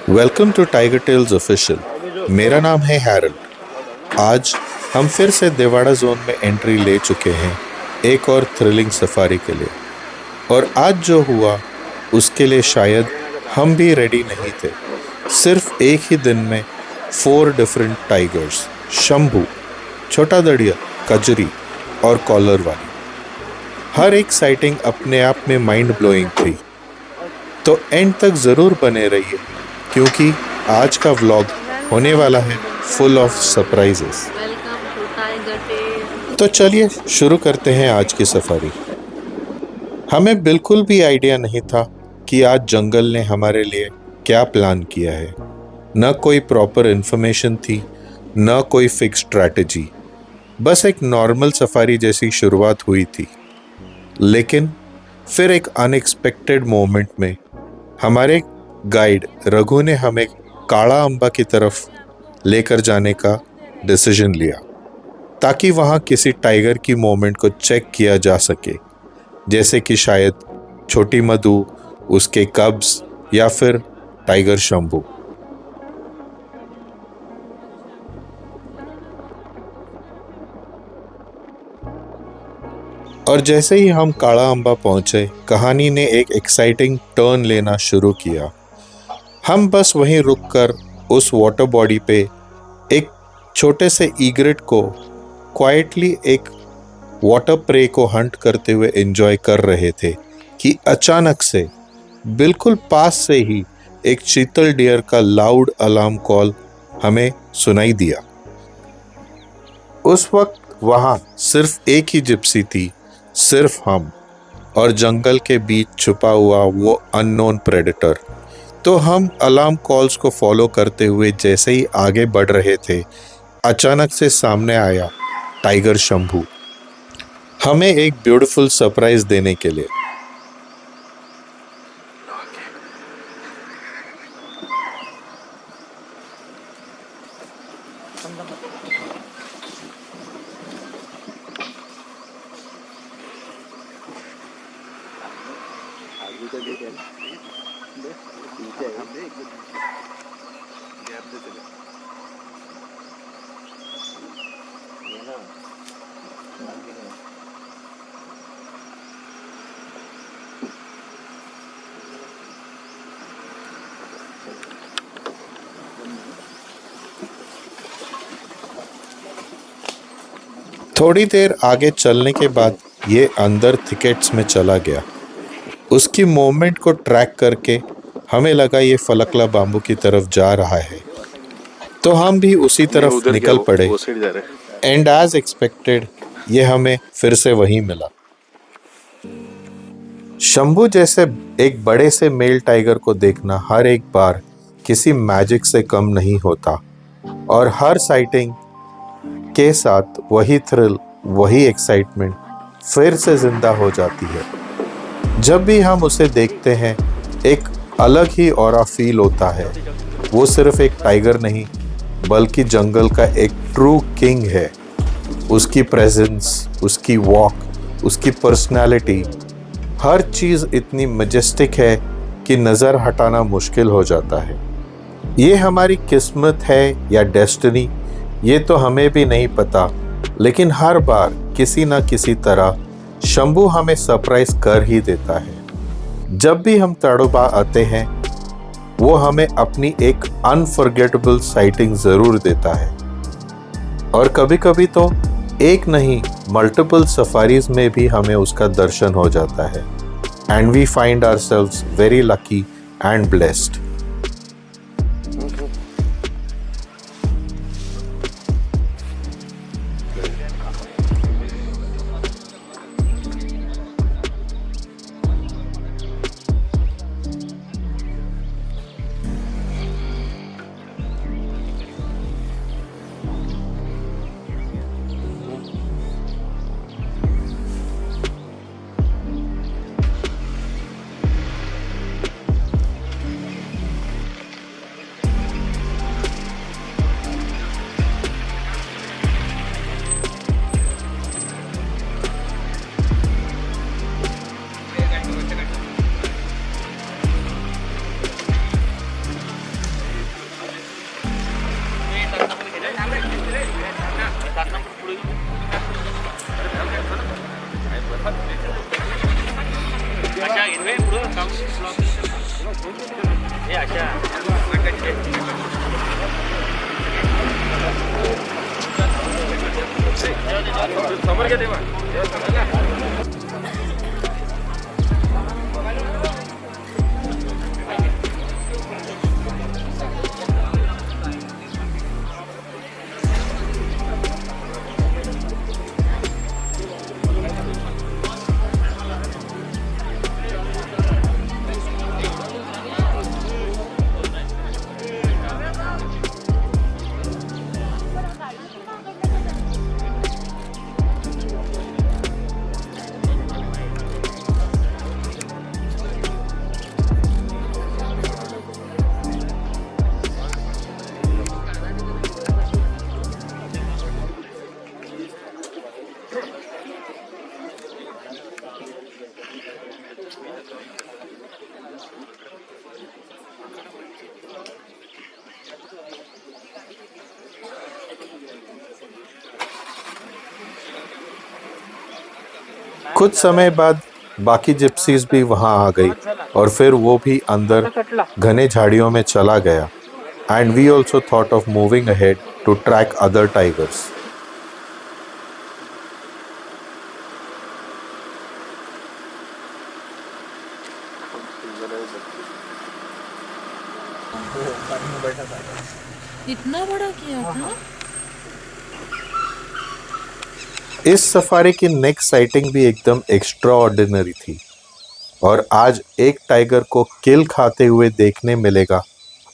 Welcome to tiger tales official. मेरा नाम है हैरल्ड। आज हम फिर से देवाड़ा जोन में एंट्री ले चुके हैं एक और थ्रिलिंग सफारी के लिए। और आज जो हुआ उसके लिए शायद हम भी रेडी नहीं थे। सिर्फ एक ही दिन में 4 डिफरेंट टाइगर्स, शंभू, छोटा दड़िया, कजरी और कॉलर वाली। हर एक साइटिंग अपने आप में माइंड ब्लोइंग थी। तो एंड तक ज़रूर बने रहिए क्योंकि आज का व्लॉग होने वाला है फुल ऑफ सरप्राइजेस। तो चलिए शुरू करते हैं आज की सफारी। हमें बिल्कुल भी आइडिया नहीं था कि आज जंगल ने हमारे लिए क्या प्लान किया है। न कोई प्रॉपर इन्फॉर्मेशन थी, न कोई फिक्स स्ट्रैटेजी। बस एक नॉर्मल सफारी जैसी शुरुआत हुई थी। लेकिन फिर एक अनएक्सपेक्टेड मोमेंट में हमारे गाइड रघु ने हमें काला अम्बा की तरफ लेकर जाने का डिसीजन लिया ताकि वहाँ किसी टाइगर की मूवमेंट को चेक किया जा सके, जैसे कि शायद छोटी मधु, उसके कब्स या फिर टाइगर शंभू। और जैसे ही हम काला अम्बा पहुंचे, कहानी ने एक एक्साइटिंग टर्न लेना शुरू किया। हम बस वहीं रुककर उस वाटर बॉडी पे एक छोटे से ईग्रेट को क्वाइटली एक वाटर प्रे को हंट करते हुए एंजॉय कर रहे थे कि अचानक से बिल्कुल पास से ही एक चीतल डियर का लाउड अलार्म कॉल हमें सुनाई दिया। उस वक्त वहाँ सिर्फ एक ही जिप्सी थी, सिर्फ हम और जंगल के बीच छुपा हुआ वो अननोन प्रेडेटर। तो हम अलार्म कॉल्स को फॉलो करते हुए जैसे ही आगे बढ़ रहे थे, अचानक से सामने आया टाइगर शंभू, हमें एक ब्यूटीफुल सरप्राइज देने के लिए। थोड़ी देर आगे चलने के बाद ये अंदर थिकेट्स में चला गया। उसकी मूवमेंट को ट्रैक करके हमें लगा ये फलकला बाम्बू की तरफ जा रहा है, तो हम भी उसी तरफ निकल पड़े। एंड एज एक्सपेक्टेड ये हमें फिर से वहीं मिला। शंभू जैसे एक बड़े से मेल टाइगर को देखना हर एक बार किसी मैजिक से कम नहीं होता, और हर साइटिंग के साथ वही थ्रिल, वही एक्साइटमेंट फिर से जिंदा हो जाती है। जब भी हम उसे देखते हैं एक अलग ही ऑरा फील होता है। वो सिर्फ एक टाइगर नहीं बल्कि जंगल का एक ट्रू किंग है। उसकी प्रेजेंस, उसकी वॉक, उसकी पर्सनालिटी, हर चीज़ इतनी मैजेस्टिक है कि नज़र हटाना मुश्किल हो जाता है। ये हमारी किस्मत है या डेस्टिनी, ये तो हमें भी नहीं पता, लेकिन हर बार किसी न किसी तरह शंभू हमें सरप्राइज कर ही देता है। जब भी हम तड़ोबा आते हैं वो हमें अपनी एक अनफॉरगेटेबल साइटिंग ज़रूर देता है, और कभी कभी तो एक नहीं मल्टीपल सफारीज में भी हमें उसका दर्शन हो जाता है। And we find ourselves very lucky and blessed. कुछ समय बाद बाकी जिप्सीज भी वहां आ गई और फिर वो भी अंदर घने झाड़ियों में चला गया and we also thought of moving ahead to track other tigers. इतना बड़ा किया था। इस सफारी की नेक्स्ट साइटिंग भी एकदम एक्स्ट्रा ऑर्डिनरी थी और आज एक टाइगर को किल खाते हुए देखने मिलेगा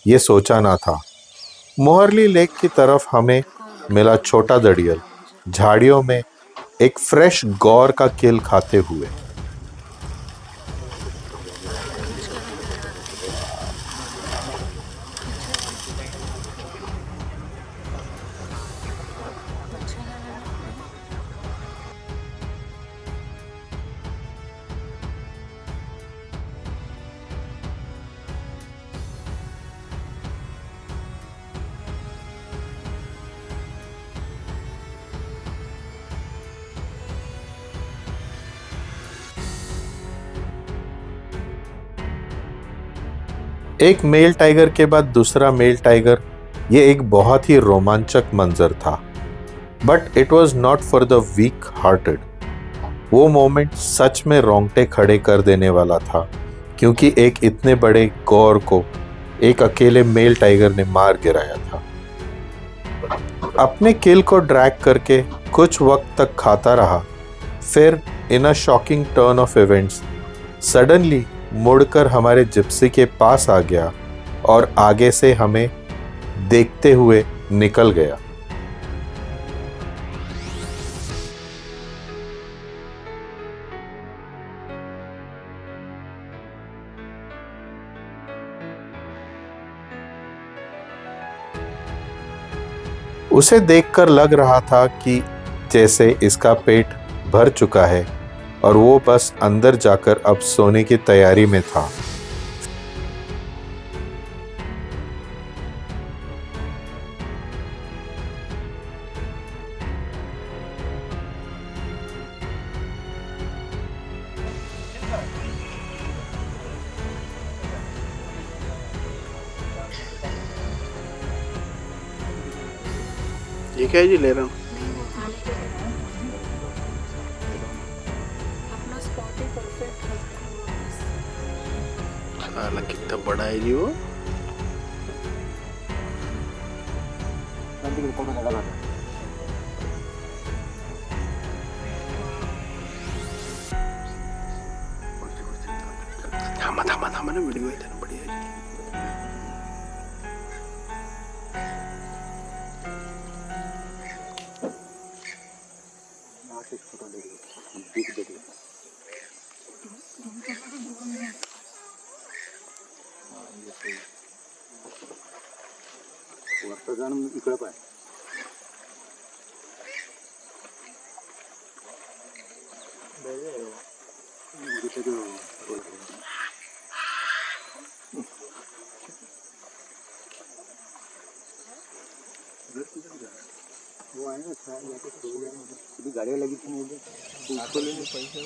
ये सोचा ना था। मोहरली लेक की तरफ हमें मिला छोटा दड़ियल झाड़ियों में एक फ्रेश गौर का किल खाते हुए। एक मेल टाइगर के बाद दूसरा मेल टाइगर, ये एक बहुत ही रोमांचक मंजर था, but it was not for the week hearted. वो मोमेंट सच में रोंगटे खड़े कर देने वाला था क्योंकि एक इतने बड़े गौर को एक अकेले मेल टाइगर ने मार गिराया था। अपने किल को ड्रैग करके कुछ वक्त तक खाता रहा, फिर in a shocking turn of events suddenly मुड़कर हमारे जिप्सी के पास आ गया और आगे से हमें देखते हुए निकल गया। उसे देखकर लग रहा था कि जैसे इसका पेट भर चुका है और वो बस अंदर जाकर अब सोने की तैयारी में था। ये क्या है जी ले रहा हूँ। साला कितना बड़ा है जी वो। थामा थामा थामा ना वीडियो है ना बढ़िया है। इकडे पाय वो आहे ना गाड़ियाँ लगी थी पैसे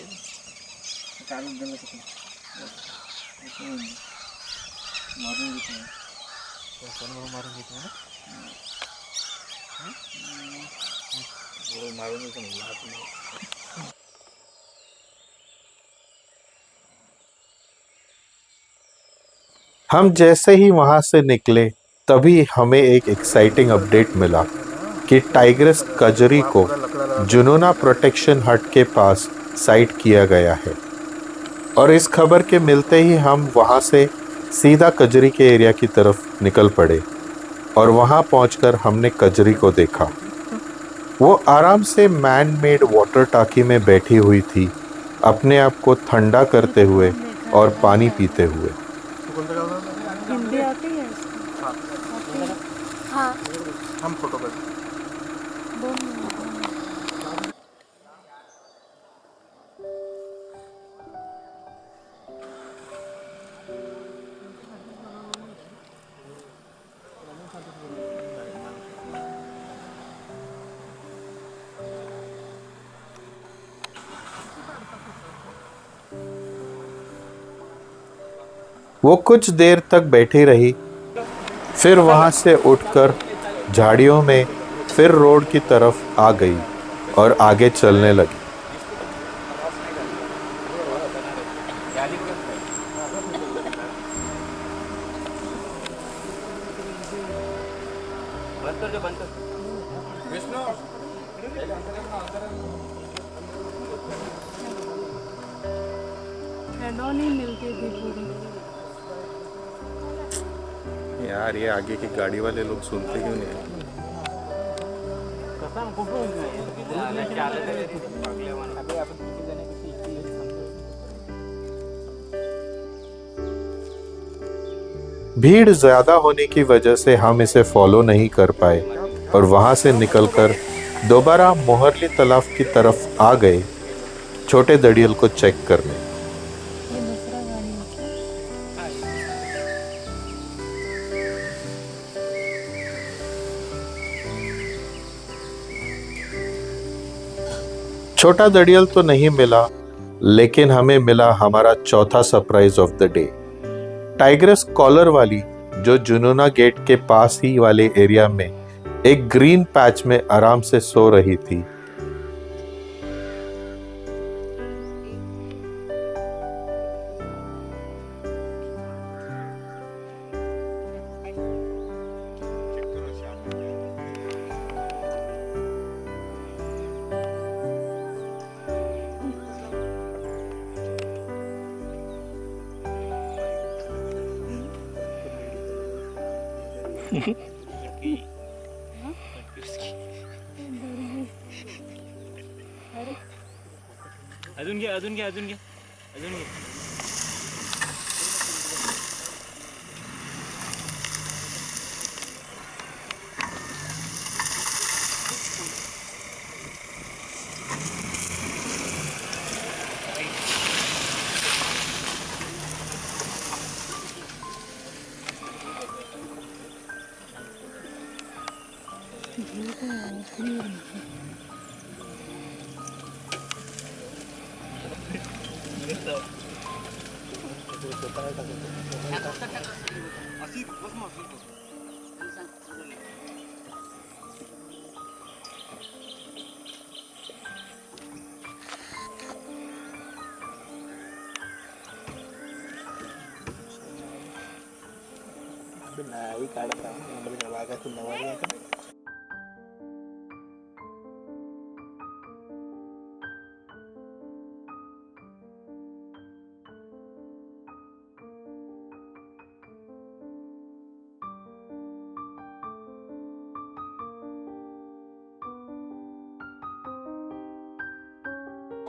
हम जैसे ही वहां से निकले तभी हमें एक एक्साइटिंग अपडेट मिला कि टाइग्रेस कजरी को जुनूना प्रोटेक्शन हट के पास साइट किया गया है। और इस खबर के मिलते ही हम वहां से सीधा कजरी के एरिया की तरफ निकल पड़े और वहां पहुंचकर हमने कजरी को देखा। वो आराम से मैन मेड वाटर टाकी में बैठी हुई थी, अपने आप को ठंडा ये करते कहाँ हुए देखा और है पानी ऐसा? पीते हुए। हिंदी आती है इसको? आती है? हाँ। हम फोटो कर 2 मिनट। वो कुछ देर तक बैठी रही, फिर वहां से उठकर झाड़ियों में फिर रोड की तरफ आ गई और आगे चलने लगी। हेडो नहीं मिलती थी पूरी। यार ये आगे की गाड़ी वाले लोग सुनते क्यों नहीं? भीड़ ज्यादा होने की वजह से हम इसे फॉलो नहीं कर पाए और वहां से निकलकर दोबारा मोहरली तालाब की तरफ आ गए, छोटे दड़ियल को चेक करने। ये दूसरा गाड़ी है क्या? छोटा दड़ियल तो नहीं मिला, लेकिन हमें मिला हमारा चौथा surprise of the day. Tigress collar वाली, जो जुनूना गेट के पास ही वाले एरिया में एक ग्रीन पैच में आराम से सो रही थी। अजून घे अजून घे अजून घे अजून घे नाही काढता नंबर वागायचं नवारी आहे का?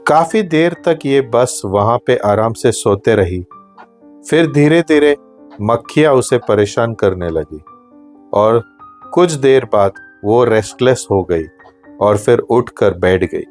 काफी देर तक ये बस वहां पे आराम से सोते रही। फिर धीरे धीरे मक्खियां उसे परेशान करने लगी और कुछ देर बाद वो रेस्टलेस हो गई और फिर उठकर बैठ गई।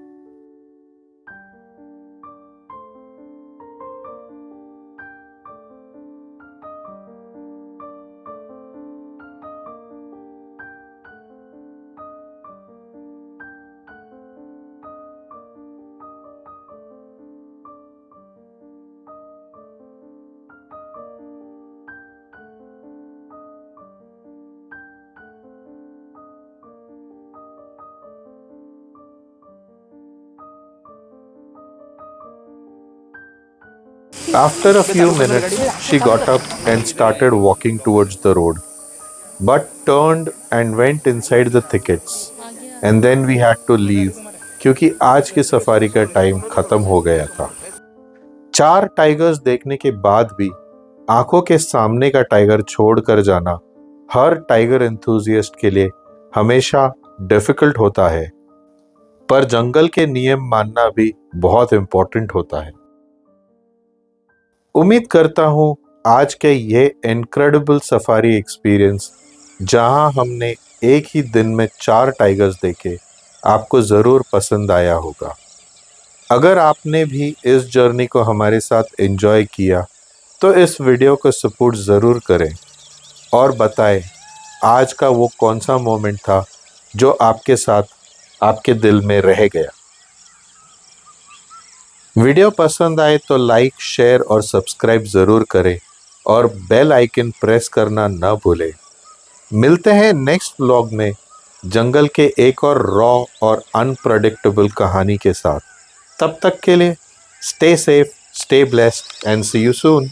After a few minutes, she got up and started walking towards the road, but turned and went inside the thickets. And then we had to leave क्योंकि आज की सफारी का टाइम खत्म हो गया था। 4 टाइगर्स देखने के बाद भी आंखों के सामने का टाइगर छोड़कर जाना हर टाइगर एंथुजियास्ट के लिए हमेशा डिफिकल्ट होता है, पर जंगल के नियम मानना भी बहुत इंपॉर्टेंट होता है। उम्मीद करता हूं आज के ये इनक्रेडिबल सफारी एक्सपीरियंस, जहां हमने एक ही दिन में 4 टाइगर्स देखे, आपको ज़रूर पसंद आया होगा। अगर आपने भी इस जर्नी को हमारे साथ एंजॉय किया तो इस वीडियो को सपोर्ट ज़रूर करें और बताएं आज का वो कौन सा मोमेंट था जो आपके साथ आपके दिल में रह गया। वीडियो पसंद आए तो लाइक, शेयर और सब्सक्राइब ज़रूर करें और बेल आइकन प्रेस करना ना भूलें। मिलते हैं नेक्स्ट व्लॉग में जंगल के एक और रॉ और अनप्रेडिक्टेबल कहानी के साथ। तब तक के लिए stay safe, stay blessed and see you soon.